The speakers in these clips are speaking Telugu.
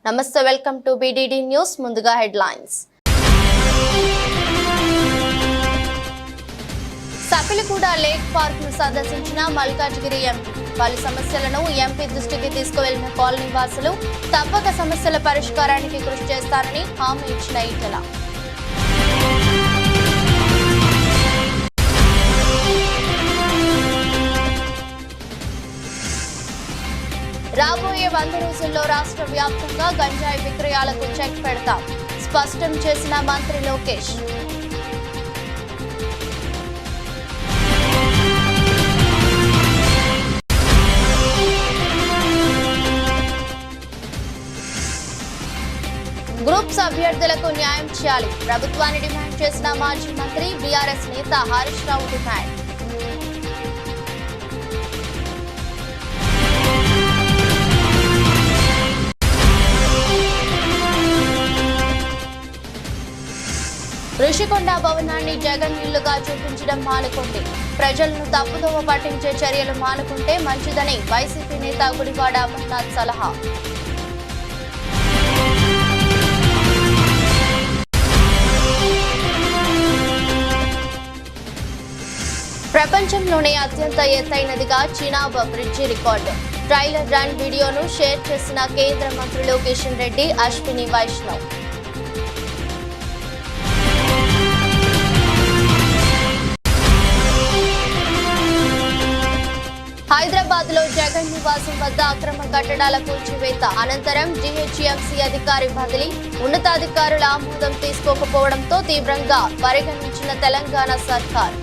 నమస్తే, వెల్కమ్ టు BDD న్యూస్. ముందుగా హెడ్లైన్స్. సఫిలగూడ లేక్ పార్క్ ను సందర్శించిన మల్కాజ్గిరి ఎంపీ. పలు సమస్యలను ఎంపీ దృష్టికి తీసుకువెళ్లిన కాలనీ వాసులు తప్పక సమస్యల పరిష్కారానికి కృషి చేస్తారని హామీ ఇచ్చిన ఈటెల. రాబోయే 100 రోజుల్లో రాష్ట్ర వ్యాప్తంగా గంజాయి విక్రయాలకు చెక్ పెడతాం, స్పష్టం చేసిన మంత్రి లోకేష్. గ్రూప్స్ అభ్యర్థులకు న్యాయం చేయాలి, ప్రభుత్వాన్ని డిమాండ్ చేసిన మాజీ మంత్రి బీఆర్ఎస్ నేత హరీష్ రావు డిమాండ్. ఋషికొండ భవనాన్ని జగన్ ఇల్లుగా చూపించడం మానుకోండి, ప్రజలను తప్పుదోవ పట్టించే చర్యలు మానుకుంటే మంచిదని వైసీపీ నేత గుడివాడ అమర్నాథ్ సలహా. ప్రపంచంలోనే అత్యంత ఎత్తైనదిగా Chenab bridge record. Trailer run వీడియోను షేర్ చేసిన కేంద్ర మంత్రులు కిషన్ రెడ్డి, అశ్విని వైష్ణవ్. హైదరాబాద్ లో జగన్ నివాసం వద్ద అక్రమ కట్టడాల కూల్చివేత అనంతరం జీహెచ్ఎంసీ అధికారి బదిలీ. ఉన్నతాధికారుల ఆమోదం తీసుకోకపోవడంతో తీవ్రంగా పరిగణించిన తెలంగాణ సర్కార్.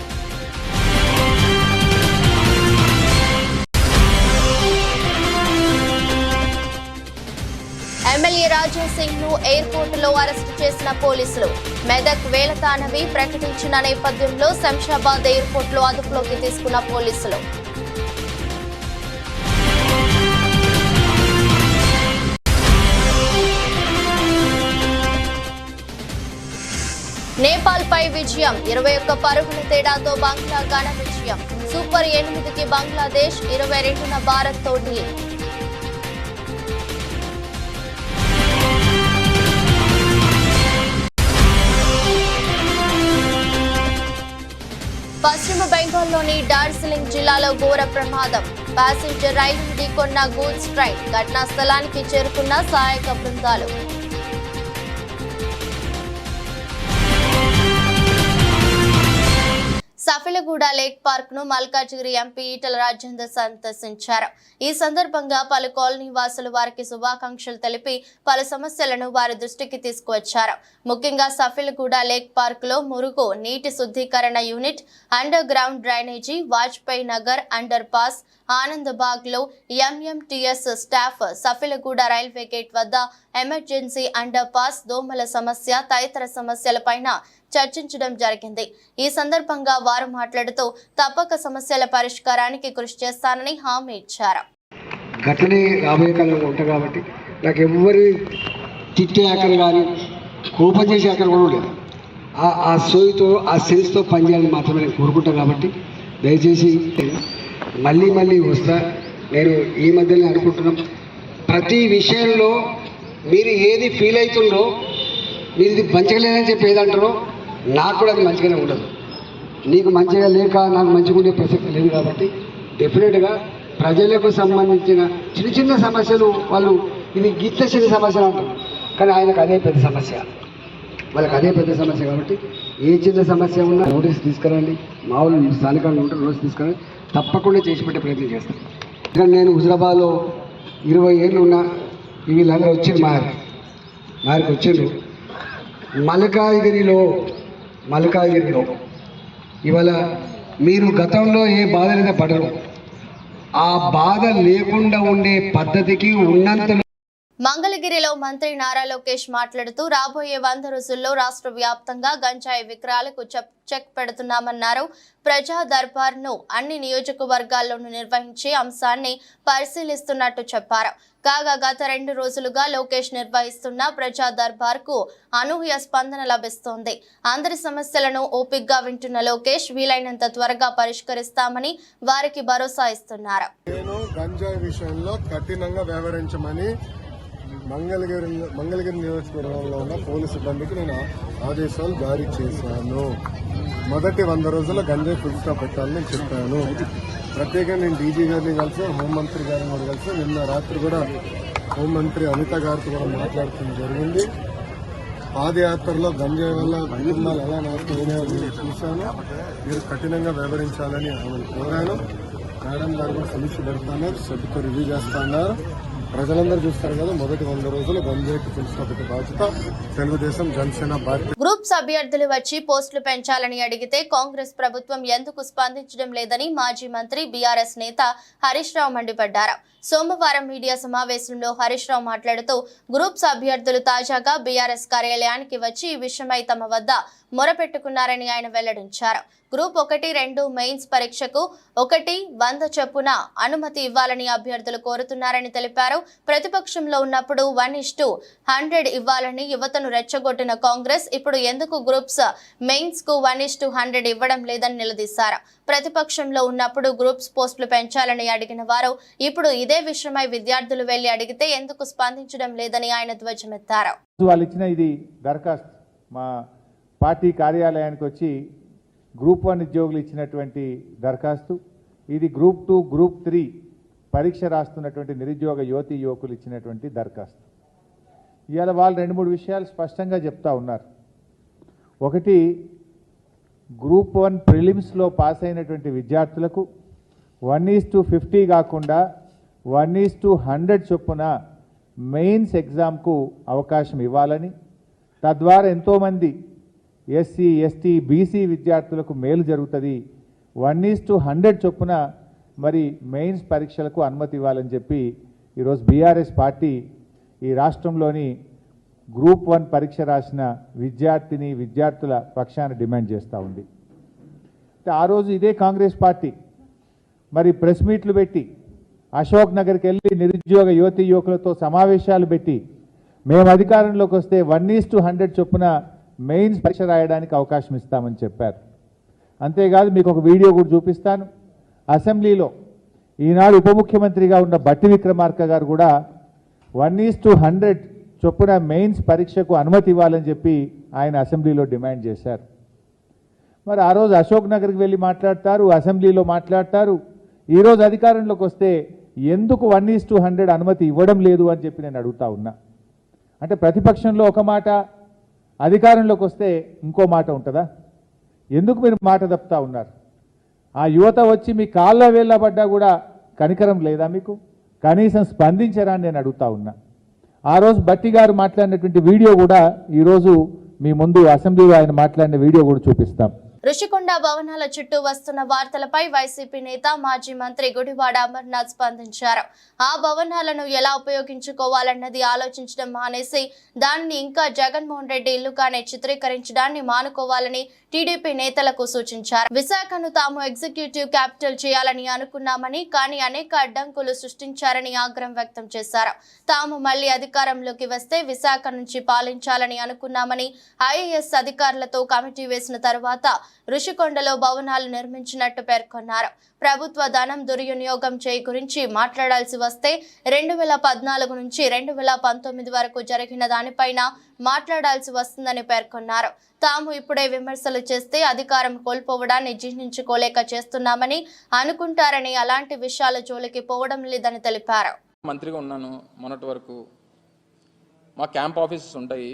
ఎమ్మెల్యే రాజా సింగ్ ను ఎయిర్పోర్ట్ లో అరెస్టు చేసిన పోలీసులు. మెదక్ వేలతానవి ప్రకటించిన నేపథ్యంలో శంషాబాద్ ఎయిర్పోర్ట్ లో అదుపులోకి తీసుకున్న పోలీసులు. నేపాల్ పై విజయం, 21 పరుగుల తేడాతో బంగ్లా ఘన విజయం. సూపర్ 8కి బంగ్లాదేశ్, 22న భారత్ తోటి. పశ్చిమ బెంగాల్లోని డార్జిలింగ్ జిల్లాలో ఘోర ప్రమాదం. ప్యాసింజర్ రైలును ఢీకొన్న గూడ్స్ ట్రైన్. ఘటనా స్థలానికి చేరుకున్న సహాయక బృందాలు. సఫిలగూడ లేక్ పార్క్ ను మల్కాజ్గిరి ఎంపీ ఈటెల రాజేందర్ సందర్శించారు. ఈ సందర్భంగా పలు కాలనీ వాసులు వారికి శుభాకాంక్షలు తెలిపి పలు సమస్యలను వారి దృష్టికి తీసుకువచ్చారు. ముఖ్యంగా సఫిలగూడ లేక్ పార్క్ లో మురుగు నీటి శుద్ధీకరణ unit, under ground drainage, Vajpayee Nagar under pass, Anandbagh లో ఎంఎంటీఎస్ స్టాఫ్, సఫిలగూడ రైల్వే గేట్ వద్ద ఎమర్జెన్సీ అండర్ పాస్, దోమల సమస్య తదితర సమస్యలపైన చర్చించడం జరిగింది. ఈ సందర్భంగా వారు మాట్లాడుతూ తప్పక సమస్యల పరిష్కారానికి కృషి చేస్తానని హామీ ఇచ్చారు. గతనే రాబోయే కాలంలో ఉంటా కాబట్టి నాకు ఎవరి తిట్టే ఆకలి కానీ కోపం చేసే ఆకలి కూడా లేదు. ఆ సోయితో ఆ సెన్స్తో పనిచేయాలని మాత్రమే నేను కోరుకుంటాను. కాబట్టి దయచేసి మళ్ళీ మళ్ళీ వస్తా. నేను ఈ మధ్యలో అనుకుంటున్నాం, ప్రతి విషయంలో మీరు ఏది ఫీల్ అవుతుందో, మీరు ఇది మంచిగా చెప్పి ఏదంటారో నాకు కూడా అది మంచిగానే ఉండదు. నీకు మంచిగా లేక నాకు మంచిగా ఉండే ప్రసక్తి లేదు. కాబట్టి డెఫినెట్గా ప్రజలకు సంబంధించిన చిన్న చిన్న సమస్యలు వాళ్ళు ఇది గిట్ల చిన్న సమస్యలు అంటారు, కానీ ఆయనకు అదే పెద్ద సమస్య, వాళ్ళకి అదే పెద్ద సమస్య. కాబట్టి ఏ చిన్న సమస్య ఉన్నా నోటీస్ తీసుకురండి, మామూలు స్థానికంగా ఉంటే నోటీస్ తీసుకురండి, తప్పకుండా చేసి పెట్టే ప్రయత్నం చేస్తాను. ఇక్కడ నేను హుజరాబాద్లో 20 ఏళ్ళు ఉన్నా. వీళ్ళందరూ వచ్చింది మారికి వచ్చిండ్రు. మల్కాజ్గిరిలో ఇవాళ మీరు గతంలో ఏ బాధలైతే పడరు, ఆ బాధ లేకుండా ఉండే పద్ధతికి ఉన్నంతలో. మంగళగిరిలో మంత్రి నారా లోకేష్ మాట్లాడుతూ రాబోయే 100 రోజుల్లో రాష్ట్ర వ్యాప్తంగా గంజాయి విక్రయాలకు చెక్ పెడుతున్నామన్నారు. ప్రజా దర్బార్ ను అన్ని నియోజకవర్గాల్లోనూ నిర్వహించే అంశాన్ని పరిశీలిస్తున్నట్టు చెప్పారు. కాగా గత 2 రోజులుగా లోకేష్ నిర్వహిస్తున్న ప్రజా దర్బార్ కు అనూహ్య స్పందన లభిస్తోంది. అందరి సమస్యలను ఓపికగా వింటున్న లోకేష్ వీలైనంత త్వరగా పరిష్కరిస్తామని వారికి భరోసా ఇస్తున్నారు. మంగళగిరి నియోజకవర్గంలో ఉన్న పోలీసు సిబ్బందికి నేను ఆదేశాలు జారీ చేశాను. మొదటి 100 రోజుల్లో గంజాయి ఫుల్ స్టాప్ పెట్టాలని నేను చెప్పాను. ప్రత్యేకంగా నేను డీజీ గారిని కలిసి హోంమంత్రి గారిని కూడా కలిసి నిన్న రాత్రి కూడా హోంమంత్రి అనిత గారితో కూడా మాట్లాడటం జరిగింది. పాదయాత్రలో గంజాయి వల్ల కుటుంబాలు ఎలా నాశనమయ్యాయో నేను చూశాను. మీరు కఠినంగా వ్యవహరించాలని ఆమెను కోరాను. మేడం గారు కూడా సమీక్ష పెడతాను, సభ్యుతో రివ్యూ చేస్తున్నారు. ప్రజలందరూ చూస్తారు కదా, మొదటి 100 రోజులు గంజాయికి ఫుల్ స్టాప్ పెట్టే బాధ్యత తెలుగుదేశం జనసేన పార్టీ. గ్రూప్స్ అభ్యర్థులు వచ్చి పోస్టులు పెంచాలని అడిగితే కాంగ్రెస్ ప్రభుత్వం ఎందుకు స్పందించడం లేదని మాజీ మంత్రి బీఆర్ఎస్ నేత హరీష్ రావు మండిపడ్డారు. సోమవారం మీడియా సమావేశంలో హరీష్ రావు మాట్లాడుతూ గ్రూప్స్ అభ్యర్థులు తాజాగా బీఆర్ఎస్ కార్యాలయానికి వచ్చి ఈ విషయమై తమ వద్ద మొరపెట్టుకున్నారని ఆయన వెల్లడించారు. గ్రూప్ 1, 2 మెయిన్స్ పరీక్షకు 100 చొప్పున అనుమతి ఇవ్వాలని అభ్యర్థులు కోరుతున్నారని తెలిపారు. ప్రతిపక్షంలో ఉన్నప్పుడు 1:100 ఇవ్వాలని యువతను రెచ్చగొట్టిన కాంగ్రెస్ ఇప్పుడు ఎందుకు గ్రూప్స్ మెయిన్స్ కు 1:100 ఇవ్వడం లేదని నిలదీశారు. ప్రతిపక్షంలో ఉన్నప్పుడు గ్రూప్స్ పోస్టులు పెంచాలని అడిగిన వారు ఇప్పుడు ఇదే విషయమై విద్యార్థులు వెళ్లి అడిగితే ఎందుకు స్పందించడం లేదని ఆయన ధ్వజమెత్తారు. వాళ్ళు ఇచ్చిన ఇది దరఖాస్తు మా పార్టీ కార్యాలయానికి వచ్చి గ్రూప్ 1 ఉద్యోగులు ఇచ్చినటువంటి దరఖాస్తు. ఇది గ్రూప్ 2, గ్రూప్ 3 పరీక్ష రాస్తున్నటువంటి నిరుద్యోగ యువతీ యువకులు ఇచ్చినటువంటి దరఖాస్తు. ఇవాళ వాళ్ళు 2-3 విషయాలు స్పష్టంగా చెప్తా ఉన్నారు. ఒకటి, గ్రూప్ 1 ప్రిలిమ్స్లో పాస్ అయినటువంటి విద్యార్థులకు 1:50 కాకుండా 1:100 చొప్పున మెయిన్స్ ఎగ్జామ్కు అవకాశం ఇవ్వాలని, తద్వారా ఎంతోమంది ఎస్సీ, ఎస్టీ, బీసీ విద్యార్థులకు మేలు జరుగుతుంది. 1:100 చొప్పున మరి మెయిన్స్ పరీక్షలకు అనుమతి ఇవ్వాలని చెప్పి ఈరోజు బీఆర్ఎస్ పార్టీ ఈ రాష్ట్రంలోని గ్రూప్ 1 పరీక్ష రాసిన విద్యార్థుల పక్షాన డిమాండ్ చేస్తూ ఉంది. ఆ రోజు ఇదే కాంగ్రెస్ పార్టీ మరి ప్రెస్ మీట్లు పెట్టి అశోక్ నగర్కి వెళ్ళి నిరుద్యోగ యువతీ యువకులతో సమావేశాలు పెట్టి మేము అధికారంలోకి వస్తే 1:100 చొప్పున మెయిన్స్ పరీక్ష రాయడానికి అవకాశం ఇస్తామని చెప్పారు. అంతేకాదు మీకు ఒక వీడియో కూడా చూపిస్తాను. అసెంబ్లీలో ఈనాడు ఉప ముఖ్యమంత్రిగా ఉన్న బట్టి విక్రమార్క గారు కూడా 1:100 చొప్పున మెయిన్స్ పరీక్షకు అనుమతి ఇవ్వాలని చెప్పి ఆయన అసెంబ్లీలో డిమాండ్ చేశారు. మరి ఆ రోజు అశోక్ నగర్కి వెళ్ళి మాట్లాడతారు, అసెంబ్లీలో మాట్లాడతారు. ఈరోజు అధికారంలోకి వస్తే ఎందుకు 1:100 అనుమతి ఇవ్వడం లేదు అని చెప్పి నేను అడుగుతా ఉన్నా. అంటే ప్రతిపక్షంలో ఒక మాట, అధికారంలోకి వస్తే ఇంకో మాట ఉంటుందా? ఎందుకు మీరు మాట తప్పుతా ఉన్నారు? ఆ యువత వచ్చి మీ కాళ్ళ వేళ్ళ పడ్డా కూడా కనికరం లేదా మీకు? కనీసం స్పందించరా అని నేను అడుగుతా ఉన్నా. ఆ రోజు బట్టి గారు మాట్లాడినటువంటి వీడియో కూడా ఈరోజు మీ ముందు అసెంబ్లీలో ఆయన మాట్లాడిన వీడియో కూడా చూపిస్తాం. ఋషికొండ భవనాల చుట్టూ వస్తున్న వార్తలపై వైసీపీ నేత మాజీ మంత్రి గుడివాడ అమర్నాథ్ స్పందించారు. ఆ భవనాలను ఎలా ఉపయోగించుకోవాలన్నది ఆలోచించడం మానేసి దానిని ఇంకా జగన్మోహన్ రెడ్డి ఇల్లుగానే చిత్రీకరించడాన్ని మానుకోవాలని టీడీపీ నేతలకు సూచించారు. విశాఖను తాము ఎగ్జిక్యూటివ్ క్యాపిటల్ చేయాలని అనుకున్నామని, కానీ అనేక అడ్డంకులు సృష్టించారని ఆగ్రహం వ్యక్తం చేశారు. తాము మళ్లీ అధికారంలోకి వస్తే విశాఖ నుంచి పాలించాలని అనుకున్నామని, ఐఏఎస్ అధికారులతో కమిటీ వేసిన తర్వాత ఋషికొండలో భవనాలు నిర్మించినట్టు పేర్కొన్నారు. ప్రభుత్వ ధనం దుర్వినియోగం చేయి గురించి మాట్లాడాల్సి వస్తే 2014 నుంచి 2019 వరకు జరిగిన దానిపైన మాట్లాడాల్సి వస్తుందని పేర్కొన్నారు. తాము ఇప్పుడే విమర్శలు చేస్తే అధికారం కోల్పోవడాన్ని జీర్ణించుకోలేక చేస్తున్నామని అనుకుంటారని, అలాంటి విషయాల జోలికి పోవడం లేదని తెలిపారు. మంత్రిగా ఉన్నాను మొన్నటి వరకు. మా క్యాంప్ ఆఫీసెస్ ఉంటాయి.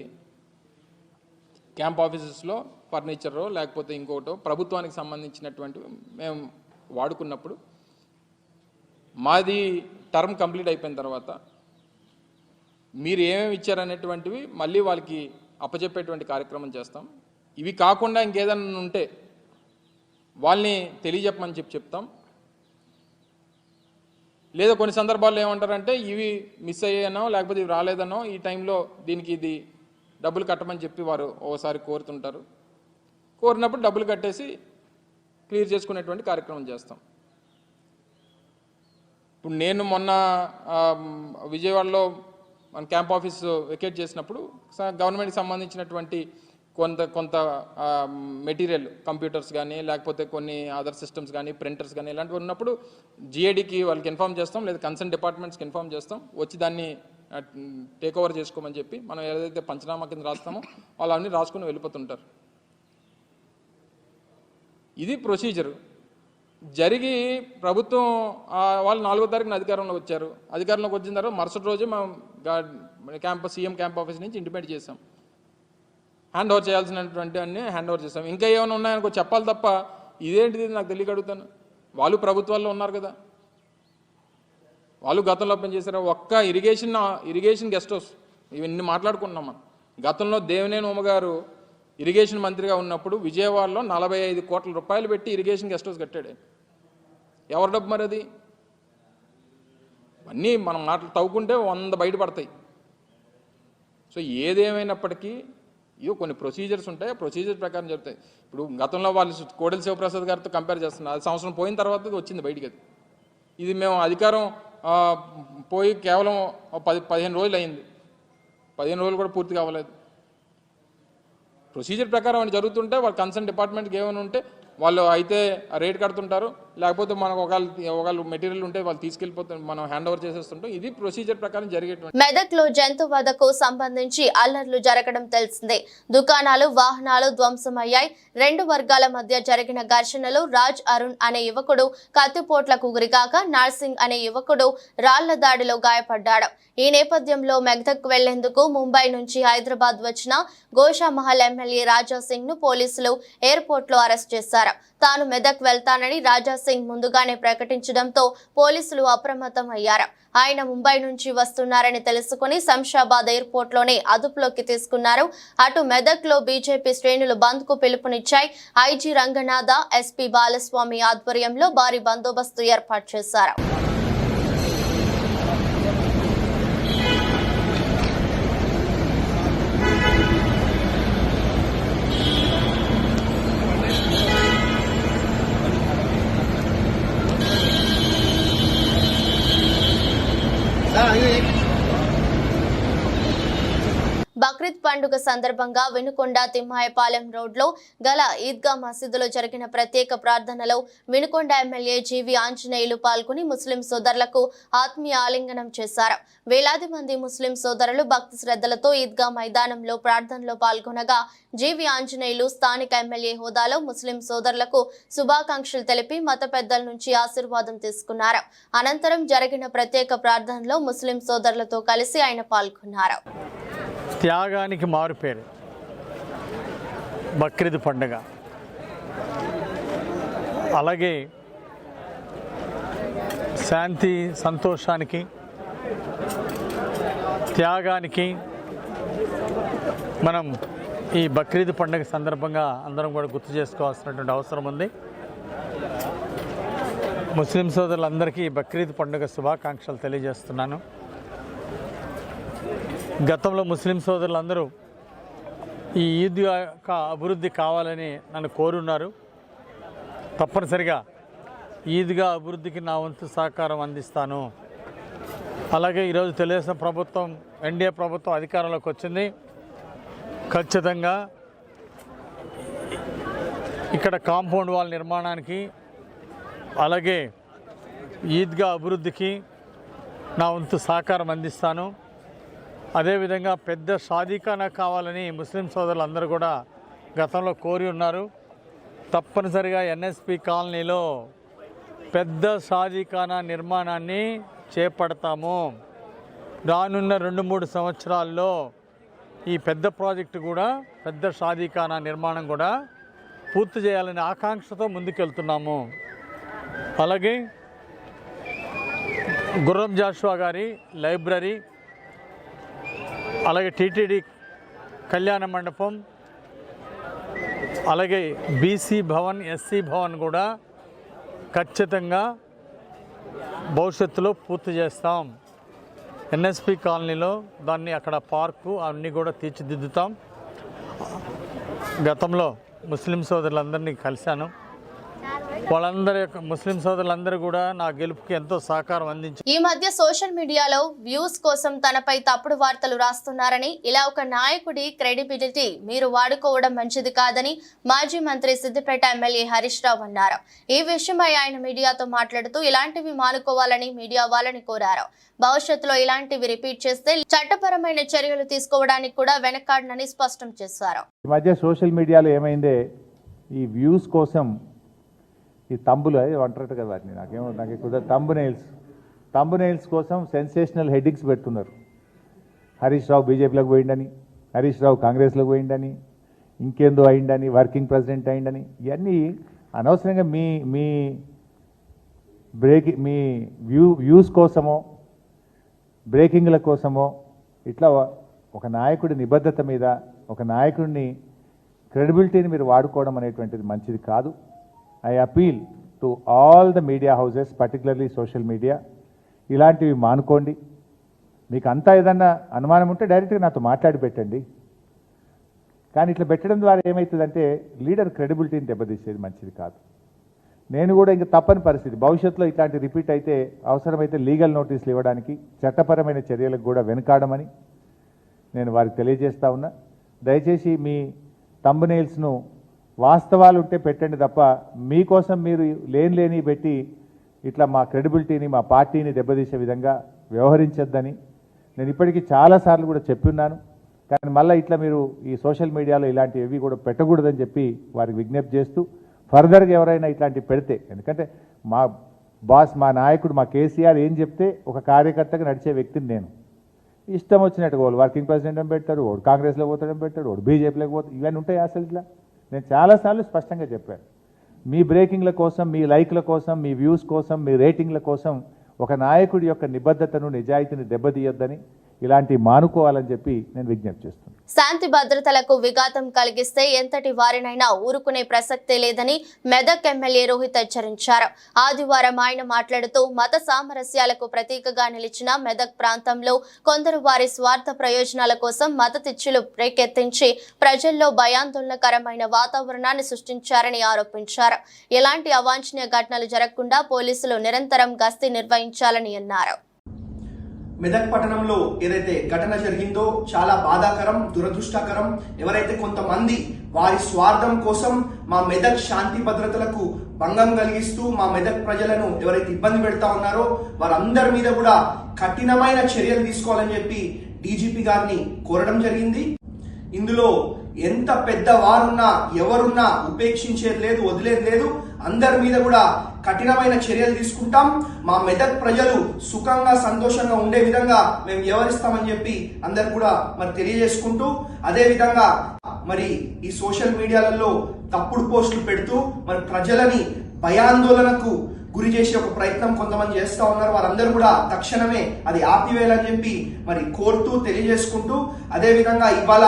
క్యాంప్ ఆఫీసెస్లో ఫర్నిచరో లేకపోతే ఇంకోటో ప్రభుత్వానికి సంబంధించినటువంటి మేము వాడుకున్నప్పుడు మాది టర్మ్ కంప్లీట్ అయిపోయిన తర్వాత మీరు ఏమేమి ఇచ్చారనేటువంటివి మళ్ళీ వాళ్ళకి అప్పచెప్పేటువంటి కార్యక్రమం చేస్తాం. ఇవి కాకుండా ఇంకేదైనా ఉంటే వాళ్ళని తెలియజెప్పమని చెప్తాం. లేదా కొన్ని సందర్భాల్లో ఏమంటారంటే ఇవి మిస్ అయ్యానో లేకపోతే ఇవి రాలేదనో ఈ టైంలో దీనికి ఇది డబ్బులు కట్టమని చెప్పి వారు ఓసారి కోరుతుంటారు. కోరినప్పుడు డబ్బులు కట్టేసి క్లియర్ చేసుకునేటువంటి కార్యక్రమం చేస్తాం. ఇప్పుడు నేను మొన్న విజయవాడలో మన క్యాంప్ ఆఫీస్ వెకేట్ చేసినప్పుడు గవర్నమెంట్కి సంబంధించినటువంటి కొంత మెటీరియల్ కంప్యూటర్స్ కానీ లేకపోతే కొన్ని అదర్ సిస్టమ్స్ కానీ ప్రింటర్స్ కానీ ఇలాంటివి ఉన్నప్పుడు జిఏడికి వాళ్ళకి ఇన్ఫామ్ చేస్తాం, లేదా కన్సర్న్ డిపార్ట్మెంట్స్కి ఇన్ఫామ్ చేస్తాం, వచ్చి దాన్ని టేక్ ఓవర్ చేసుకోమని చెప్పి మనం ఏదైతే పంచనామా కింద రాస్తామో వాళ్ళు అన్నీ రాసుకుని వెళ్ళిపోతుంటారు. ఇది ప్రొసీజరు. జరిగి ప్రభుత్వం వాళ్ళు 4వ తారీఖున అధికారంలోకి వచ్చారు. అధికారంలోకి వచ్చిన తర్వాత మరుసటి రోజే మనం సీఎం క్యాంప్ ఆఫీస్ నుంచి ఇంటిమేట్ చేసాం. హ్యాండ్ ఓవర్ చేయాల్సినటువంటి అన్నీ హ్యాండ్ ఓవర్ చేసాం. ఇంకా ఏమైనా ఉన్నాయనుకో చెప్పాలి తప్ప ఇదేంటిది నాకు తెలియక అడుగుతాను. వాళ్ళు ప్రభుత్వాల్లో ఉన్నారు కదా, వాళ్ళు గతంలో పనిచేశారు. ఒక్క ఇరిగేషన్ గెస్ట్ హౌస్ ఇవన్నీ మాట్లాడుకుంటున్నాం మనం. గతంలో దేవినేని ఉమ గారు ఇరిగేషన్ మంత్రిగా ఉన్నప్పుడు విజయవాడలో 45 కోట్ల రూపాయలు పెట్టి ఇరిగేషన్ గెస్ట్ హౌస్ కట్టాడు. ఎవరి డబ్బు మరి అది? అన్నీ మనం మాటలు తవ్వుకుంటే 100 బయటపడతాయి. సో ఏదేమైనప్పటికీ ఇవో కొన్ని ప్రొసీజర్స్ ఉంటాయి, ప్రొసీజర్ ప్రకారం జరుగుతాయి. ఇప్పుడు గతంలో వాళ్ళు కోడెల శివప్రసాద్ గారితో కంపేర్ చేస్తున్నారు. అది సంవత్సరం పోయిన తర్వాత వచ్చింది బయటికి. ఇది మేము అధికారం పోయి కేవలం 15 రోజులు అయింది. 15 రోజులు కూడా పూర్తి కావలేదు. ప్రొసీజర్ ప్రకారం అని జరుగుతుంటే వాళ్ళు కన్సర్న్ డిపార్ట్మెంట్కి ఏమైనా ఉంటే వాళ్ళు అయితే రేట్ కడుతుంటారు, లేకపోతే మనకు ఒకళ్ళు మెటీరియల్ ఉంటే వాళ్ళు తీసుకెళ్ళిపోతారు, మనం హ్యాండ్ ఓవర్ చేసేస్తుంటాం. ఇది ప్రొసీజర్ ప్రకారం జరిగేటువంటి. మెదక్లో జంతు వధకు సంబంధించి అల్లర్లు జరగడం తెలిసిందే. దుకాణాలు, వాహనాలు ధ్వంసమయ్యాయి. 2 వర్గాల మధ్య జరిగిన ఘర్షణలో రాజ్ అరుణ్ అనే యువకుడు కత్తిపోట్లకు గురికాక నర్సింగ్ అనే యువకుడు రాళ్ల దాడిలో గాయపడ్డాడు. ఈ నేపథ్యంలో మెదక్ వెళ్లేందుకు ముంబై నుంచి హైదరాబాద్ వచ్చిన గోషామహల్ ఎమ్మెల్యే రాజా సింగ్ ను పోలీసులు ఎయిర్పోర్ట్ లో అరెస్ట్ చేశారు. తాను మెదక్ వెళ్తానని రాజా సింగ్ ముందుగానే ప్రకటించడంతో పోలీసులు అప్రమత్తం అయ్యారు. ఆయన ముంబై నుంచి వస్తున్నారని తెలుసుకుని శంషాబాద్ ఎయిర్పోర్ట్ లోనే అదుపులోకి తీసుకున్నారు. అటు మెదక్ లో బీజేపీ శ్రేణులు బంద్ కు పిలుపునిచ్చాయి. ఐజీ రంగనాథ, ఎస్పీ బాలస్వామి ఆధ్వర్యంలో భారీ బందోబస్తు ఏర్పాటు చేశారు. బక్రీద్ పండుగ సందర్భంగా వినుకొండ తిమ్మాయపాలెం రోడ్లో గల ఈద్గా మసీదులో జరిగిన ప్రత్యేక ప్రార్థనలో వినుకొండ ఎమ్మెల్యే జీవి ఆంజనేయులు పాల్గొని ముస్లిం సోదరులకు ఆత్మీయ ఆలింగనం చేశారు. వేలాది మంది ముస్లిం సోదరులు భక్తి శ్రద్ధలతో ఈద్గా మైదానంలో ప్రార్థనలో పాల్గొనగా జీవి ఆంజనేయులు స్థానిక ఎమ్మెల్యే హోదాలో ముస్లిం సోదరులకు శుభాకాంక్షలు తెలిపి మత పెద్దల నుంచి ఆశీర్వాదం తీసుకున్నారు. అనంతరం జరిగిన ప్రత్యేక ప్రార్థనలో ముస్లిం సోదరులతో కలిసి ఆయన పాల్గొన్నారు. త్యాగానికి మారుపేరు బక్రీద్ పండుగ. అలాగే శాంతి సంతోషానికి త్యాగానికి మనం ఈ బక్రీద్ పండుగ సందర్భంగా అందరం కూడా గుర్తు చేసుకోవాల్సినటువంటి అవసరం ఉంది. ముస్లిం సోదరులందరికీ బక్రీద్ పండుగ శుభాకాంక్షలు తెలియజేస్తున్నాను. గతంలో ముస్లిం సోదరులందరూ ఈ ఈద్ యొక్క అభివృద్ధి కావాలని నన్ను కోరున్నారు. తప్పనిసరిగా ఈద్గా అభివృద్ధికి నా వంతు సహకారం అందిస్తాను. అలాగే ఈరోజు తెలుగుదేశం ప్రభుత్వం, ఎన్డీఏ ప్రభుత్వం అధికారంలోకి వచ్చింది. ఖచ్చితంగా ఇక్కడ కాంపౌండ్ వాల్ నిర్మాణానికి, అలాగే ఈద్గా అభివృద్ధికి నా వంతు సహకారం అందిస్తాను. అదేవిధంగా పెద్ద షాదీఖానా కావాలని ముస్లిం సోదరులు అందరూ కూడా గతంలో కోరి ఉన్నారు. తప్పనిసరిగా ఎన్ఎస్పి కాలనీలో పెద్ద షాదీఖానా నిర్మాణాన్ని చేపడతాము. రానున్న 2-3 సంవత్సరాల్లో ఈ పెద్ద ప్రాజెక్టు కూడా, పెద్ద షాదీఖానా నిర్మాణం కూడా పూర్తి చేయాలనే ఆకాంక్షతో ముందుకెళ్తున్నాము. అలాగే గుర్రం జాషువా గారి లైబ్రరీ, అలాగే టీటీడీ కళ్యాణ మండపం, అలాగే బీసీ భవన్, ఎస్సీ భవన్ కూడా ఖచ్చితంగా భవిష్యత్తులో పూర్తి చేస్తాం. ఎన్ఎస్పి కాలనీలో దాన్ని అక్కడ పార్కు అన్నీ కూడా తీర్చిదిద్దుతాం. గతంలో ముస్లిం సోదరులందరినీ కలిశాను. వాళ్ళందరి ముస్లిం సోదరులందరూ కూడా నా గెలుపుకి ఎంతో సహకారం అందించారు. ఈ మధ్య సోషల్ మీడియాలో వ్యూస్ కోసం తనపై తప్పుడు వార్తలు రాస్తున్నారని, ఇలా ఒక నాయకుడి క్రెడిబిలిటీ మీరు వాడుకోవడం మంచిది కాదని మాజీ మంత్రి సిద్దిపేట ఎమ్మెల్యే హరీష్ రావు అన్నారు. ఈ విషయమై ఆయన మీడియాతో మాట్లాడుతూ ఇలాంటివి మానుకోవాలని మీడియా వాళ్ళని కోరారు. భవిష్యత్తులో ఇలాంటివి రిపీట్ చేస్తే చట్టపరమైన చర్యలు తీసుకోవడానికి కూడా వెనకాడనని స్పష్టం చేశారు. ఈ మధ్య సోషల్ మీడియాలో ఏమైందే, ఈ వ్యూస్ కోసం ఈ తంబులు అంటారట కదా వాటిని, నాకు ఎక్కువ తంబు నెయిల్స్ కోసం సెన్సేషనల్ హెడ్డింగ్స్ పెడుతున్నారు. హరీష్ రావు బీజేపీలోకి పోయిండని, హరీష్ రావు కాంగ్రెస్లోకి పోయిండని, ఇంకేందో అయిండని, వర్కింగ్ ప్రెసిడెంట్ అయిండని, ఇవన్నీ అనవసరంగా మీ వ్యూస్ కోసమో బ్రేకింగ్ల కోసమో ఇట్లా ఒక నాయకుడి నిబద్ధత మీద ఒక నాయకుడిని క్రెడిబిలిటీని మీరు వాడుకోవడం అనేటువంటిది మంచిది కాదు. I appeal to all the media houses, particularly social media, ఇలాంటివి మానుకోండి. మీకు అంతా ఏదన్నా అనుమానం ఉంటే డైరెక్ట్గా నాతో మాట్లాడి పెట్టండి. కానీ ఇట్లా పెట్టడం ద్వారా ఏమవుతుందంటే లీడర్ క్రెడిబిలిటీని దెబ్బతీసేది మంచిది కాదు. నేను కూడా ఇంకా తప్పని పరిస్థితి, భవిష్యత్తులో ఇట్లాంటి రిపీట్ అయితే అవసరమైతే లీగల్ నోటీసులు ఇవ్వడానికి చట్టపరమైన చర్యలకు కూడా వెనుకాడమని నేను వారికి తెలియజేస్తా ఉన్నా. దయచేసి మీ థంబ్నెయిల్స్ను వాస్తవాలు ఉంటే పెట్టండి తప్ప మీకోసం మీరు లేని పెట్టి ఇట్లా మా క్రెడిబిలిటీని మా పార్టీని దెబ్బతీసే విధంగా వ్యవహరించొద్దని నేను ఇప్పటికీ చాలాసార్లు కూడా చెప్పున్నాను. కానీ మళ్ళీ ఇట్లా మీరు ఈ సోషల్ మీడియాలో ఇలాంటివి కూడా పెట్టకూడదని చెప్పి వారికి విజ్ఞప్తి చేస్తూ ఫర్దర్గా ఎవరైనా ఇట్లాంటివి పెడితే, ఎందుకంటే మా బాస్ మా నాయకుడు మా కేసీఆర్ ఏం చెప్తే ఒక కార్యకర్తగా నడిచే వ్యక్తిని నేను. ఇష్టం వచ్చినట్టుగా వాళ్ళు వర్కింగ్ ప్రెసిడెంట్ అని పెడతాడు, వాడు కాంగ్రెస్లో పోతాడని పెట్టాడు, వాడు బీజేపీలోకి పోతాడు, ఇవన్నీ ఉంటాయి అసలు ఇట్లా. నేను చాలాసార్లు స్పష్టంగా చెప్పాను, మీ బ్రేకింగ్ల కోసం మీ లైక్ల కోసం మీ వ్యూస్ కోసం మీ రేటింగ్ల కోసం ఒక నాయకుడి యొక్క నిబద్ధతను నిజాయితీని దెబ్బతీయొద్దని ఇలాంటివి మానుకోవాలని చెప్పి నేను విజ్ఞప్తి చేస్తున్నాను. శాంతి భద్రతలకు విఘాతం కలిగిస్తే ఎంతటి వారినైనా ఊరుకునే ప్రసక్తే లేదని మెదక్ ఎమ్మెల్యే రోహిత్ హెచ్చరించారు. ఆదివారం ఆయన మాట్లాడుతూ మత సామరస్యాలకు ప్రతీకగా నిలిచిన మెదక్ ప్రాంతంలో కొందరు వారి స్వార్థ ప్రయోజనాల కోసం మత తిచ్చులు రేకెత్తించి ప్రజల్లో భయాందోళనకరమైన వాతావరణాన్ని సృష్టించారని ఆరోపించారు. ఎలాంటి అవాంఛనీయ ఘటనలు జరగకుండా పోలీసులు నిరంతరం గస్తీ నిర్వహించాలని అన్నారు. మెదక్ పట్టణంలో ఏదైతే ఘటన జరిగిందో చాలా బాధాకరం, దురదృష్టకరం. ఎవరైతే కొంతమంది వారి స్వార్థం కోసం మా మెదక్ శాంతి భద్రతలకు భంగం కలిగిస్తూ మా మెదక్ ప్రజలను ఎవరైతే ఇబ్బంది పెడతా ఉన్నారో వారందరి మీద కూడా కఠినమైన చర్యలు తీసుకోవాలని చెప్పి డీజీపీ గారిని కోరడం జరిగింది. ఇందులో ఎంత పెద్ద వారున్నా ఎవరున్నా ఉపేక్షించేది లేదు, వదిలేది లేదు. అందరి మీద కూడా కఠినమైన చర్యలు తీసుకుంటాం. మా మెదక్ ప్రజలు సుఖంగా సంతోషంగా ఉండే విధంగా మేము వ్యవహరిస్తామని చెప్పి అందరు కూడా మరి తెలియజేసుకుంటూ, అదే విధంగా మరి ఈ సోషల్ మీడియాలలో తప్పుడు పోస్టులు పెడుతూ మరి ప్రజలని భయాందోళనకు గురి చేసే ఒక ప్రయత్నం కొంతమంది చేస్తా ఉన్నారు. వారందరూ కూడా తక్షణమే అది ఆపివేయాలని చెప్పి మరి కోరుతూ తెలియజేసుకుంటూ, అదే విధంగా ఇవాళ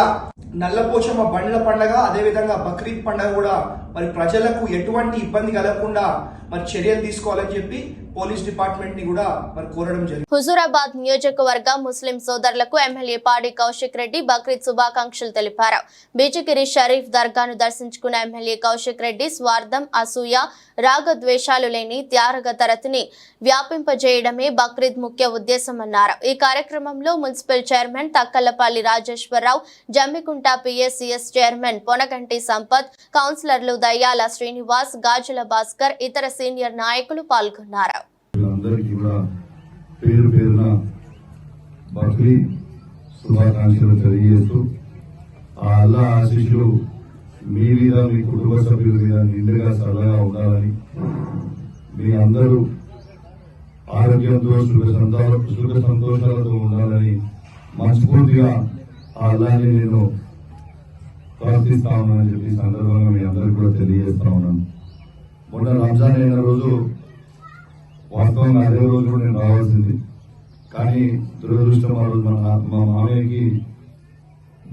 నల్లపోచమ్మ బండ్ల పండగ, అదే విధంగా బక్రీద్ పండగ కూడా మరి ప్రజలకు ఎటువంటి ఇబ్బంది కలగకుండా మరి చర్యలు తీసుకోవాలని చెప్పి పోలీస్ డిపార్ట్మెంట్ ని కూడా మరి కోరడం జరిగింది. హుజూరాబాద్ నియోజకవర్గ ముస్లిం సోదరులకు ఎమ్మెల్యే పాడి కౌశిక్ రెడ్డి బక్రీద్ శుభాకాంక్షలు తెలిపారు. బీజిగిరి షరీఫ్ దర్గాను దర్శించుకున్న ఎమ్మెల్యే కౌశిక్ రెడ్డి స్వార్థం, అసూయ, రాగద్వేషాలు లేని త్యాగతరతిని వ్యాపింపజేయడమే బక్రీద్ ముఖ్య ఉద్దేశమన్నారు. ఈ కార్యక్రమంలో municipal chairman Takkalapalli Rajeshwararao, Jammikunta PSCS chairman Ponaganti Sampath, కౌన్సిలర్లు దయ్యాల శ్రీనివాస్, గాజుల భాస్కర్, ఇతర సీనియర్ నాయకులు పాల్గొన్నారు. అందరికీ కూడా పేరు పేరున బక్రీద్ శుభాకాంక్షలు తెలియజేస్తూ ఆ అల్లా ఆశీస్సులు మీ మీద మీ కుటుంబ సభ్యుల మీద నిండుగా సరళగా ఉండాలని, మీ అందరూ ఆరోగ్యంతో సుఖ సంతోషాలతో ఉండాలని మనస్ఫూర్తిగా ఆ అల్లాని నేను ప్రార్థిస్తా ఉన్నానని చెప్పి సందర్భంగా మీ అందరికీ కూడా తెలియజేస్తా ఉన్నాను. మొన్న రంజాన్ అయిన రోజు వాస్తవంగా అదే రోజు కూడా నేను రావాల్సింది, కానీ దురదృష్టం ఆ రోజు మా మామయ్యకి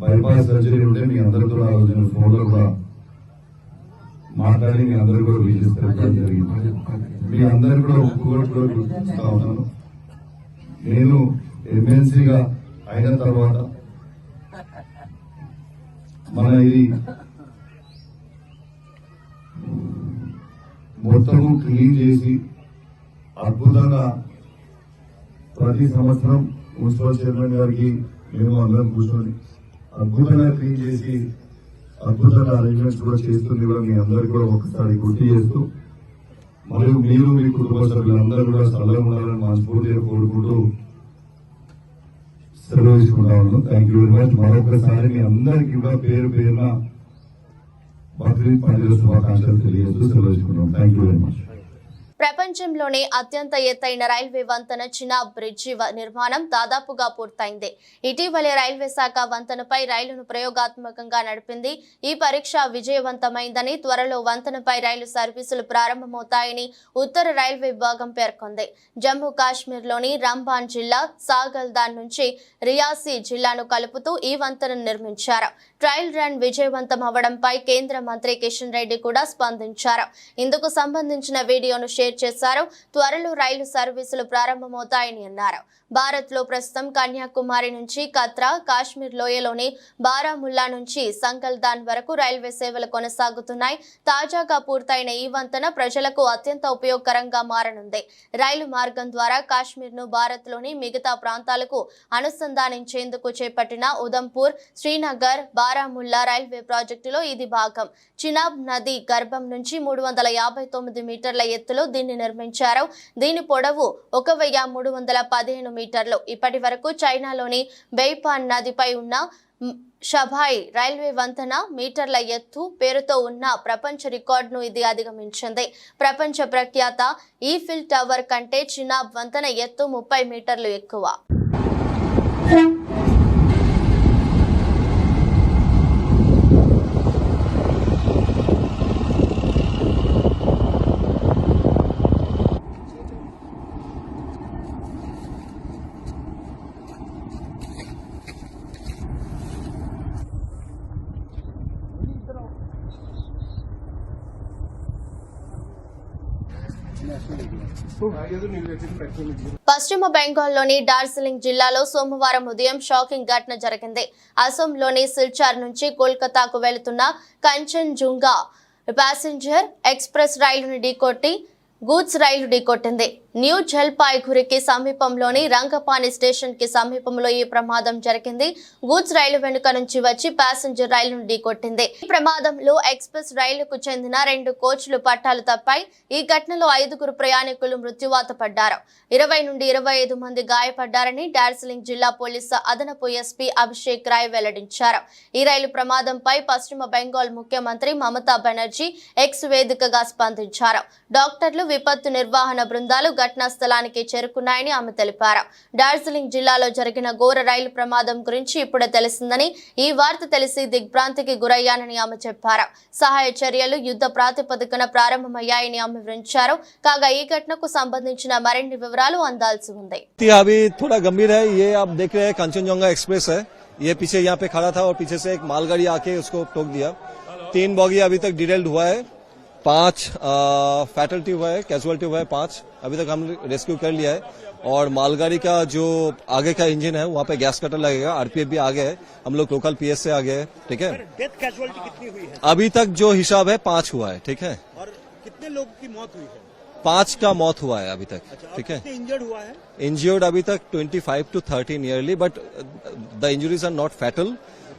బైపాస్ సర్జరీ ఉంటే మీ అందరితో ఆ రోజు నేను ఫోన్లో కూడా మాట్లాడి మీ అందరూ కూడా విజిట్ జరిగింది. మీ అందరు కూడా ఒప్పుకోవడం కూడా గుర్తిస్తా ఉన్నాను. నేను ఎమ్మెల్సీగా అయిన తర్వాత మన ఇది మొత్తము క్లీన్ చేసి అద్భుతంగా ప్రతి సంవత్సరం మున్సిపల్ చైర్మన్ గారికి మేము అందరం కూర్చొని అద్భుతంగా క్లీన్ చేసి అద్భుతంగా అరేంజ్మెంట్స్ కూడా చేస్తుంది కూడా మీ అందరికీ కూడా ఒకసారి గుర్తు చేస్తూ మరియు మీరు మీ కుటుంబ సభ్యులందరూ కూడా స్థలంగా ఉండాలని మనస్ఫూర్తిగా కోరుకుంటూ సెలవు తీసుకుంటా ఉన్నాం. Thank you very much. మరొకసారి మీ అందరికీ కూడా పేరు పేరున బక్రీద్ పండుగ శుభాకాంక్షలు తెలియజేస్తూ సెలవు తీసుకుంటాం. Thank you very much. ప్రపంచంలోనే అత్యంత ఎత్తైన రైల్వే వంతెన చినాబ్ బ్రిడ్జి నిర్మాణం దాదాపుగా పూర్తయింది. ఇటీవలే రైల్వే శాఖ వంతెనపై రైలును ప్రయోగాత్మకంగా నడిపింది. ఈ పరీక్ష విజయవంతమైందని, త్వరలో వంతెనపై రైలు సర్వీసులు ప్రారంభమవుతాయని ఉత్తర రైల్వే విభాగం పేర్కొంది. జమ్మూ కాశ్మీర్లోని రంబాన్ జిల్లా సాగల్దాన్ నుంచి రియాసీ జిల్లాను కలుపుతూ ఈ వంతెనను నిర్మించారు. ట్రయల్ రన్ విజయవంతం అవడంపై కేంద్ర మంత్రి కిషన్ రెడ్డి కూడా స్పందించారు. ఇందుకు సంబంధించిన వీడియోను షేర్ చేశారు. త్వరలో రైలు సర్వీసులు ప్రారంభమవుతాయని అన్నారు. భారత్ లో ప్రస్తుతం కన్యాకుమారి నుంచి కత్రా, కాశ్మీర్ లోయలోని బారాముల్లా నుంచి సంగల్దాన్ వరకు రైల్వే సేవలు కొనసాగుతున్నాయి. తాజాగా పూర్తయిన ఈ వంతెన ప్రజలకు అత్యంత ఉపయోగకరంగా మారనుంది. రైలు మార్గం ద్వారా కాశ్మీర్ ను భారత్ లోని మిగతా ప్రాంతాలకు అనుసంధానించేందుకు చేపట్టిన ఉదంపూర్, శ్రీనగర్, బారాముల్లా రైల్వే ప్రాజెక్టులో ఇది భాగం. చినాబ్ నది గర్భం నుంచి 359 మీటర్ల ఎత్తులో దీన్ని నిర్మించారు. దీని పొడవు 1315 మీటర్లు. ఇప్పటి వరకు చైనాలోని బెయిపాన్ నదిపై ఉన్న షబాయ్ రైల్వే వంతెన మీటర్ల ఎత్తు పేరుతో ఉన్న ప్రపంచ రికార్డును ఇది అధిగమించింది. ప్రపంచ ప్రఖ్యాత ఈఫిల్ టవర్ కంటే చినాబ్ వంతెన ఎత్తు 30 మీటర్లు ఎక్కువ. పశ్చిమ బెంగాల్లోని డార్జిలింగ్ జిల్లాలో సోమవారం ఉదయం షాకింగ్ ఘటన జరిగింది. అసోంలోని సిల్చార్ నుంచి కోల్కతాకు వెళుతున్న కంచన్జుంగా ప్యాసింజర్ ఎక్స్ప్రెస్ రైలును ఢీకొట్టి గూడ్స్ రైలు ఢీకొట్టింది. న్యూ జల్పాయ్గురికి సమీపంలోని రంగపాని స్టేషన్ కి సమీపంలో ఈ ప్రమాదం జరిగింది. గూడ్స్ రైలు వెనుక నుంచి వచ్చి ప్యాసింజర్ రైలును ఢీకొట్టింది. ఈ ప్రమాదంలో ఎక్స్ప్రెస్ రైలుకు చెందిన 2 కోచ్లు పట్టాలు తప్పాయి. ఈ ఘటనలో 5 ప్రయాణికులు మృత్యువాత పడ్డారు. 20 నుండి 25 మంది గాయపడ్డారని డార్జిలింగ్ జిల్లా పోలీసు అదనపు ఎస్పీ అభిషేక్ రాయ్ వెల్లడించారు. ఈ రైలు ప్రమాదంపై పశ్చిమ బెంగాల్ ముఖ్యమంత్రి మమతా బెనర్జీ ఎక్స్ వేదికగా స్పందించారు. డాక్టర్లు, విపత్తు నిర్వహణ బృందాలు ఘటనా స్థలానికి చేరుకున్నాయని ఆమె తెలిపారు. డార్జిలింగ్ జిల్లాలో జరిగిన ఘోర రైలు ప్రమాదం గురించి ఇప్పుడే తెలిసిందని, ఈ వార్త తెలిసి దిగ్భ్రాంతికి గురయ్యానని ఆమె చెప్పారు. సహాయ చర్యలు యుద్ధ ప్రాతిపదికన ప్రారంభమయ్యాయని ఆమె వివరించారు. కాగా ఈ ఘటనకు సంబంధించిన మరిన్ని వివరాలు అందాల్సి ఉంది. अभी थोड़ा गंभीर है। ये आप देख रहे हैं कंचनजंगा एक्सप्रेस है। ये पीछे यहाँ पे खड़ा था और पीछे से एक मालगाड़ी आके उसको ठोक दिया। 3 बॉगी अभी तक डिटेल्ड हुआ है, 5 फैटलिटी हुआ है, कैजुअलिटी हुआ है 5। अभी तक हम रेस्क्यू कर लिया है। और मालगाड़ी का जो आगे का इंजन है वहाँ पे गैस कटर लगेगा। आरपीएफ भी आ गए है, हम लोग लोकल पीएस से आ गए हैं। ठीक है, डेथ कैजुअलिटी कितनी हुई है? अभी तक जो हिसाब है 5 हुआ है। ठीक है, और कितने लोगों की मौत हुई है? 5 का मौत हुआ है अभी तक। ठीक है, इंजर्ड हुआ है? इंजर्ड अभी तक 25 to 30 nearly, but the injuries are not fatal.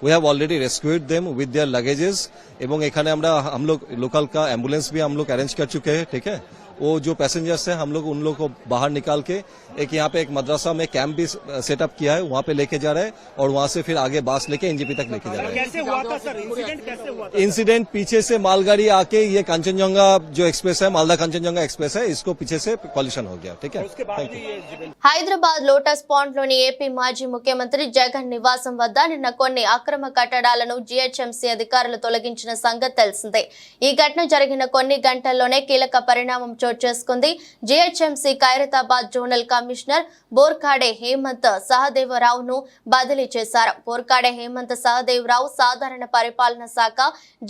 We have already rescued them with their luggages এবং এখানে আমরা हम लोग लोकल का एम्बुलेंस भी हम लोग अरेंज कर चुके हैं। ठीक है, वो जो पैसेंजर्स हैं हम लोग उन लोगों को बाहर निकाल के एक यहाँ पे एक मदरसा में कैंप भी सेटअप किया है, वहाँ पे लेके जा रहे हैं और वहाँ से फिर आगे बास लेके एनजीपी तक लेके जा रहे हैं। कैसे हुआ था सर इंसिडेंट? कैसे हुआ था? इंसिडेंट पीछे से मालगाड़ी आके ये कंचनजंगा जो एक्सप्रेस है, मालदा कंचनजंगा एक्सप्रेस है, इसको पीछे से कॉलिशन हो गया। ठीक है, thank you. Hyderabad Lotus Pond లోని ఏపీ మాజీ ముఖ్యమంత్రి జగన్ నివాసం వద్ద నిన్న కొన్ని అక్రమ కట్టడాలను జీహెచ్ఎంసీ అధికారులు తొలగించిన సంగతి తెలిసిందే. ఈ ఘటన జరిగిన కొన్ని గంటల్లోనే కీలక పరిణామం చోటు చేసుకుంది. GHMC Khairatabad zonal commissioner Borkade Hemant సహదేవరావును బదిలీ చేశారు. బోర్కాడే హేమంత్ సహదేవరావు సాధారణ పరిపాలన శాఖ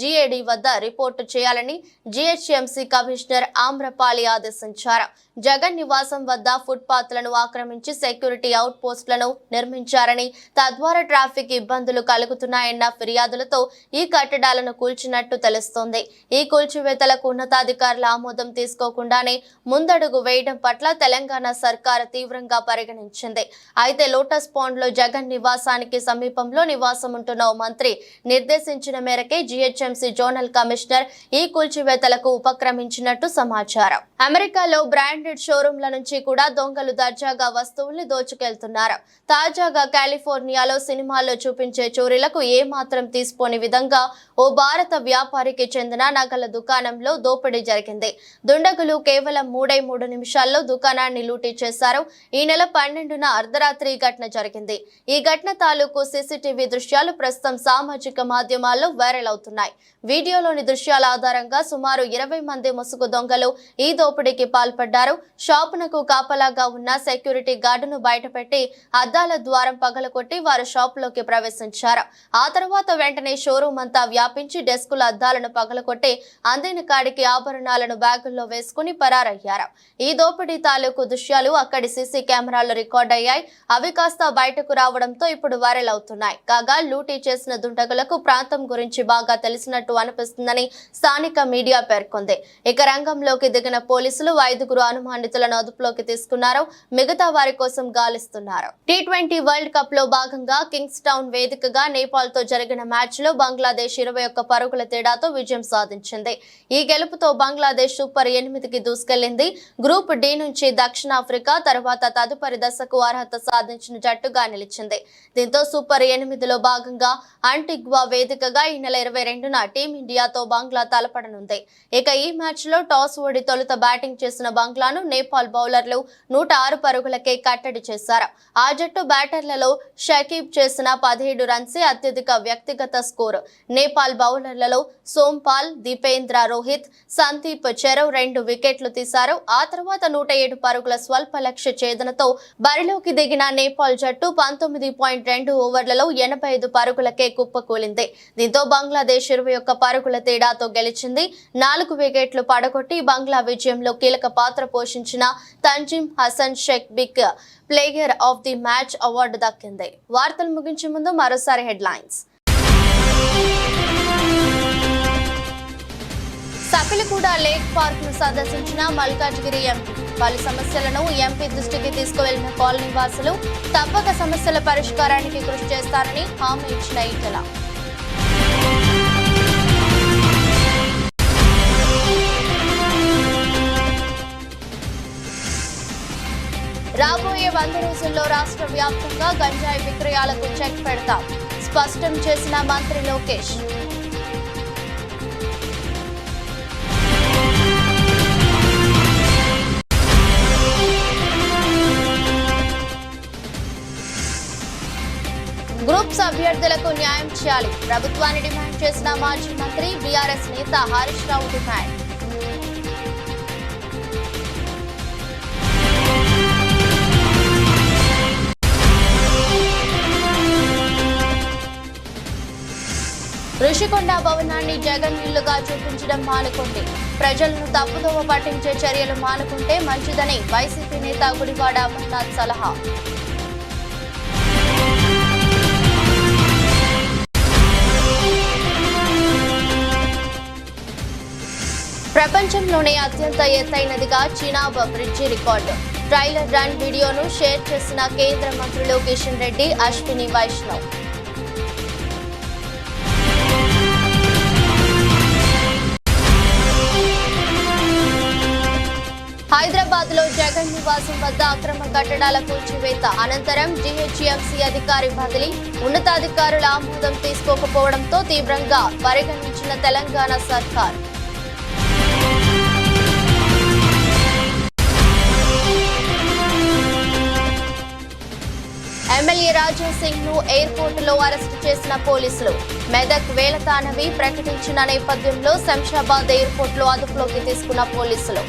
జీఏడీ వద్ద రిపోర్టు చేయాలని జీహెచ్ఎంసీ కమిషనర్ ఆమ్రపాలి ఆదేశించారు. జగన్ నివాసం వద్ద ఫుట్పాత్లను ఆక్రమించి సెక్యూరిటీ అవుట్ పోస్టులను నిర్మించారని, తద్వారా ట్రాఫిక్ ఇబ్బందులు కలుగుతున్నాయన్న ఫిర్యాదులతో ఈ కట్టడాలను కూల్చినట్టు తెలుస్తోంది. ఈ కూల్చివేతలకు ఉన్నతాధికారుల ఆమోదం తీసుకోకుండానే ముందడుగు వేయడం పట్ల తెలంగాణ సర్కార్ తీవ్రంగా పరిగణించింది. అయితే లోటస్ పాండ్ లో జగన్ నివాసానికి సమీపంలో నివాసం ఉంటున్న ఓ మంత్రి నిర్దేశించిన మేరకే జీహెచ్ఎంసీ జోనల్ కమిషనర్ ఈ కూల్చివేతలకు ఉపక్రమించినట్టు సమాచారం. అమెరికాలో బ్రాండెడ్ షోరూంల నుంచి కూడా దొంగలు దర్జాగా వస్తువుల్ని దోచుకెళ్తున్నారు. తాజాగా కాలిఫోర్నియాలో సినిమాల్లో చూపించే చోరీలకు ఏమాత్రం తీసిపోని విధంగా ఓ భారత వ్యాపారికి చెందిన నగల దుకాణంలో దోపిడీ జరిగింది. దుండగులు కేవలం 3 నిమిషాల్లో దుకాణాన్ని లూటీ చేశారు. ఈ నెల 12న అర్ధరాత్రి ఘటన జరిగింది. ఈ ఘటన తాలూకు సీసీటీవీ దృశ్యాలు ప్రస్తుతం సామాజిక మాధ్యమాల్లో వైరల్ అవుతున్నాయి. వీడియోలోని దృశ్యాల ఆధారంగా సుమారు 20 మంది ముసుగు దొంగలు ఈ దోపిడీకి పాల్పడ్డారు. షాపునకు కాపలాగా ఉన్న సెక్యూరిటీ గార్డును బయటపెట్టి అద్దాల ద్వారం పగలకొట్టి వారు షాపులోకి ప్రవేశించారు. ఆ తర్వాత వెంటనే షోరూమ్ అంతా వ్యాపించి డెస్కుల అద్దాలను పగలకొట్టి అందిన కాడికి ఆభరణాలను బ్యాగుల్లో వేసుకుని పరారయ్యారు. ఈ దోపిడీ తాలూకు దృశ్యాలు అక్కడి సీసీ కెమెరాల్లో రికార్డ్ అయ్యాయి. అవి కాస్త బయటకు రావడంతో ఇప్పుడు వైరల్ అవుతున్నాయి. కాగా లూటీ చేసిన దుండగులకు ప్రాంతం గురించి బాగా తెలిసినట్టు అనిపిస్తుందని స్థానిక మీడియా పేర్కొంది. ఇక రంగంలోకి దిగిన పోలీసులు 5 అనుమానితులను అదుపులోకి తీసుకున్నారు. మిగతా వారి కోసం గాలిస్తున్నారు. T20 వరల్డ్ కప్ లో భాగంగా కింగ్స్ టౌన్ వేదికగా నేపాల్ తో జరిగిన మ్యాచ్ లో బంగ్లాదేశ్ 21 పరుగుల తేడాతో విజయం సాధించింది. ఈ గెలుపుతో బంగ్లాదేశ్ సూపర్ 8కి దూసుకెళ్లింది. గ్రూప్ డి నుంచి దక్షిణాఫ్రికా తర్వాత తదుపరి దశకు అర్హత సాధించిన జట్టుగా నిలిచింది. దీంతో సూపర్ 8లో భాగంగా అంటిగ్వా వేదికగా ఈ నెల 22న టీమిండియాతో బంగ్లా తలపడనుంది. ఇక ఈ మ్యాచ్ లో టాస్ ఓడి తొలుత బ్యాటింగ్ చేసిన బంగ్లాను నేపాల్ బౌలర్లు 106 పరుగులకే కట్టడి చేశారు. ఆ జట్టు బ్యాటర్లలో షకీబ్ చేసిన 17 రన్సే అత్యధిక వ్యక్తిగత స్కోరు. నేపాల్ బౌలర్లలో సోంపాల్, దీపేంద్ర రోహిత్, సందీప్ చెరో 2 వికెట్లు తీశారు. ఆ తర్వాత 107 పరుగుల స్వల్ప లక్ష్య ఛేదనతో బరిలోకి దిగిన నేపాల్ జట్టు 19.2 ఓవర్లలో 85 పరుగులకే కుప్పకూలింది. దీంతో బంగ్లాదేశ్ 21 పరుగుల తేడాతో గెలిచింది. 4 వికెట్లు పడగొట్టి బంగ్లా విజయంలో కీలక పాత్ర పోషించిన Tanzim Hasan Sheikh big player of the match award దక్కింది. వార్తలు ముగించే ముందు మరోసారి హెడ్లైన్స్. సపిలిగూడ లేక్ పార్క్ ను సందర్శించిన మల్కాజ్గిరి ఎంపీ. పలు సమస్యలను ఎంపీ దృష్టికి తీసుకువెళ్లిన కాలనీ వాసులు తప్పక సమస్యల పరిష్కారానికి కృషి చేస్తారని హామీ ఇచ్చిన ఈటెల. రాబోయే 100 రోజుల్లో రాష్ట్ర వ్యాప్తంగా గంజాయి విక్రయాలకు చెక్ పెడతాం, స్పష్టం చేసిన మంత్రి లోకేష్. గ్రూప్స్ అభ్యర్థులకు న్యాయం చేయాలి, ప్రభుత్వాన్ని డిమాండ్ చేసిన మాజీ మంత్రి బీఆర్ఎస్ నేత హరీష్ రావు డిమాండ్. ఋషికొండ భవనాన్ని జగన్ ఇల్లుగా చూపించడం మానుకోండి, ప్రజలను తప్పుదోవ పట్టించే చర్యలు మానుకుంటే మంచిదని వైసీపీ నేత గుడివాడ అమర్నాథ్ సలహా. ప్రపంచంలోనే అత్యంత ఎత్తైనదిగా Chenab bridge record. Trailer run వీడియోను షేర్ చేసిన కేంద్ర మంత్రులు కిషన్ రెడ్డి, అశ్విని వైష్ణవ్. హైదరాబాద్ లో జగన్ నివాసం వద్ద అక్రమ కట్టడాల కూల్చివేత అనంతరం జీహెచ్ఎంసీ అధికారి బదిలీ, ఉన్నతాధికారుల ఆమోదం తీసుకోకపోవడంతో తీవ్రంగా పరిగణించిన తెలంగాణ సర్కార్. ఎమ్మెల్యే రాజా సింగ్ ను ఎయిర్పోర్ట్ లో అరెస్టు చేసిన పోలీసులు. మెదక్ వేలతానవి ప్రకటించిన నేపథ్యంలో శంషాబాద్ ఎయిర్పోర్ట్ లో అదుపులోకి తీసుకున్న పోలీసులు.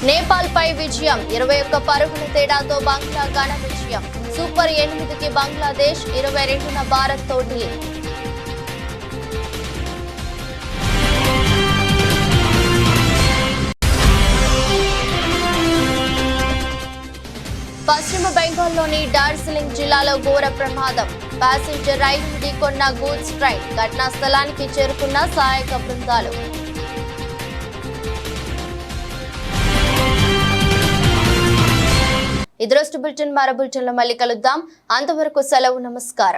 నేపాల్ పై విజయం, 21 పరుగుల తేడాతో బంగ్లా ఘన విజయం. సూపర్ 8కి బంగ్లాదేశ్, 22న భారత్తో ఢీ. పశ్చిమ బెంగాల్లోని డార్జిలింగ్ జిల్లాలో ఘోర ప్రమాదం. ప్యాసింజర్ రైలు ఢీకొన్న గూడ్స్ ట్రైన్. ఘటనా స్థలానికి చేరుకున్న సహాయక బృందాలు. ఈ దృష్టి బులెటిన్ మరో బులెటిన్లో మళ్ళీ కలుద్దాం. అంతవరకు సెలవు. నమస్కారం.